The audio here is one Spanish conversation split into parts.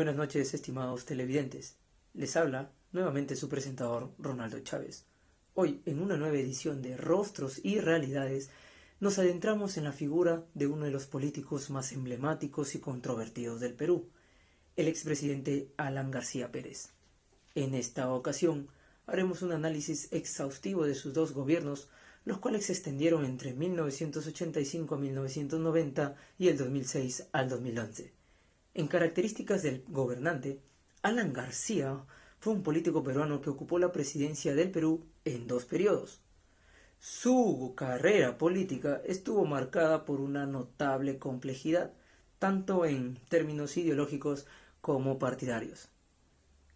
Buenas noches, estimados televidentes. Les habla nuevamente su presentador, Ronaldo Chávez. Hoy, en una nueva edición de Rostros y Realidades, nos adentramos en la figura de uno de los políticos más emblemáticos y controvertidos del Perú, el expresidente Alan García Pérez. En esta ocasión, haremos un análisis exhaustivo de sus dos gobiernos, los cuales se extendieron entre 1985 a 1990 y el 2006 al 2011. En características del gobernante, Alan García fue un político peruano que ocupó la presidencia del Perú en 2 periodos. Su carrera política estuvo marcada por una notable complejidad, tanto en términos ideológicos como partidarios.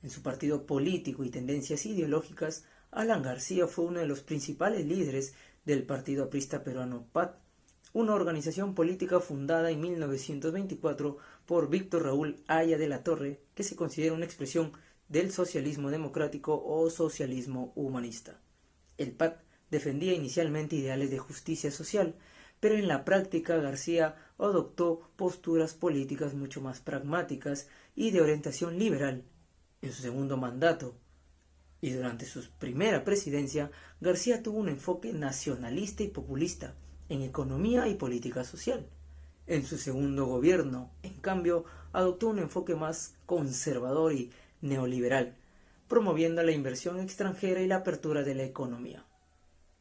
En su partido político y tendencias ideológicas, Alan García fue uno de los principales líderes del Partido Aprista Peruano PAT, una organización política fundada en 1924 por Víctor Raúl Haya de la Torre, que se considera una expresión del socialismo democrático o socialismo humanista. El PAT defendía inicialmente ideales de justicia social, pero en la práctica García adoptó posturas políticas mucho más pragmáticas y de orientación liberal. En su segundo mandato y durante su primera presidencia, García tuvo un enfoque nacionalista y populista en economía y política social. En su segundo gobierno, en cambio, adoptó un enfoque más conservador y neoliberal, promoviendo la inversión extranjera y la apertura de la economía,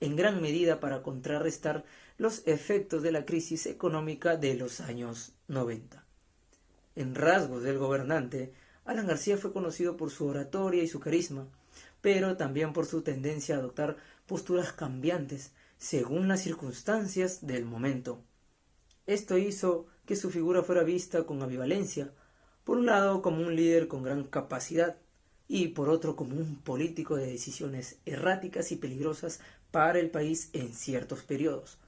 en gran medida para contrarrestar los efectos de la crisis económica de los años 90. En rasgos del gobernante, Alan García fue conocido por su oratoria y su carisma, pero también por su tendencia a adoptar posturas cambiantes según las circunstancias del momento. Esto hizo que su figura fuera vista con ambivalencia, por un lado como un líder con gran capacidad y por otro como un político de decisiones erráticas y peligrosas para el país en ciertos periodos.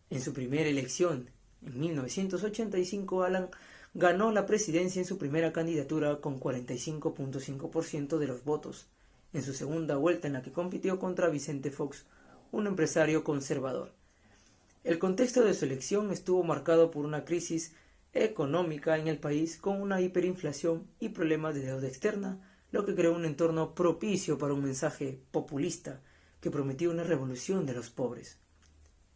En su primera elección, en 1985, Alan ganó la presidencia en su primera candidatura con 45.5% de los votos. En su segunda vuelta, en la que compitió contra Vicente Fox, un empresario conservador. El contexto de su elección estuvo marcado por una crisis económica en el país con una hiperinflación y problemas de deuda externa, lo que creó un entorno propicio para un mensaje populista que prometía una revolución de los pobres.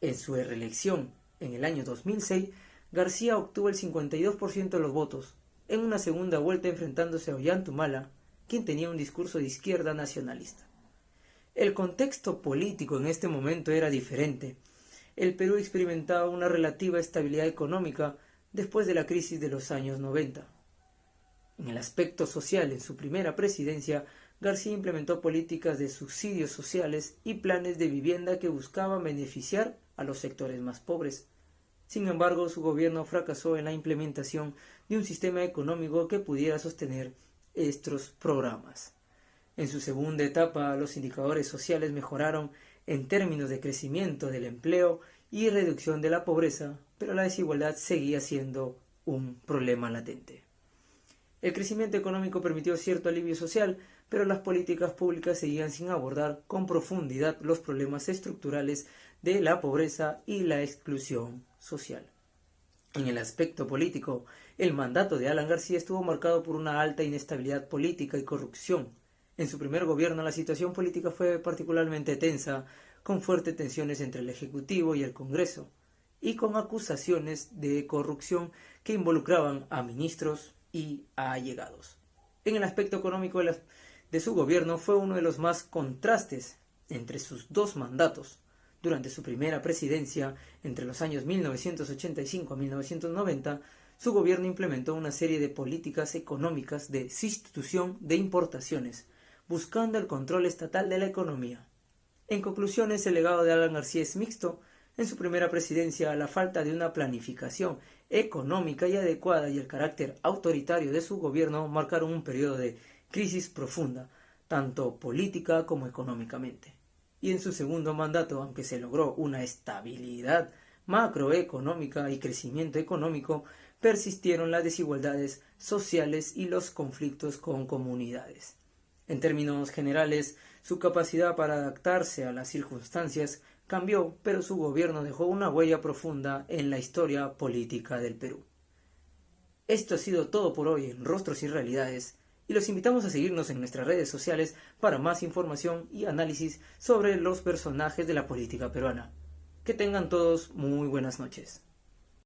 En su reelección, en el año 2006, García obtuvo el 52% de los votos, en una segunda vuelta enfrentándose a Ollanta Humala, quien tenía un discurso de izquierda nacionalista. El contexto político en este momento era diferente. El Perú experimentaba una relativa estabilidad económica después de la crisis de los años 90. En el aspecto social, en su primera presidencia, García implementó políticas de subsidios sociales y planes de vivienda que buscaban beneficiar a los sectores más pobres. Sin embargo, su gobierno fracasó en la implementación de un sistema económico que pudiera sostener estos programas. En su segunda etapa, los indicadores sociales mejoraron en términos de crecimiento del empleo y reducción de la pobreza, pero la desigualdad seguía siendo un problema latente. El crecimiento económico permitió cierto alivio social, pero las políticas públicas seguían sin abordar con profundidad los problemas estructurales de la pobreza y la exclusión social. En el aspecto político, el mandato de Alan García estuvo marcado por una alta inestabilidad política y corrupción. En su primer gobierno, la situación política fue particularmente tensa, con fuertes tensiones entre el Ejecutivo y el Congreso, y con acusaciones de corrupción que involucraban a ministros y a allegados. En el aspecto económico de su gobierno fue uno de los más contrastes entre sus dos mandatos. Durante su primera presidencia, entre los años 1985 a 1990, su gobierno implementó una serie de políticas económicas de sustitución de importaciones, buscando el control estatal de la economía. En conclusiones, el legado de Alan García es mixto. En su primera presidencia, la falta de una planificación económica y adecuada y el carácter autoritario de su gobierno marcaron un periodo de crisis profunda, tanto política como económicamente. Y en su segundo mandato, aunque se logró una estabilidad macroeconómica y crecimiento económico, persistieron las desigualdades sociales y los conflictos con comunidades. En términos generales, su capacidad para adaptarse a las circunstancias cambió, pero su gobierno dejó una huella profunda en la historia política del Perú. Esto ha sido todo por hoy en Rostros y Realidades, y los invitamos a seguirnos en nuestras redes sociales para más información y análisis sobre los personajes de la política peruana. Que tengan todos muy buenas noches.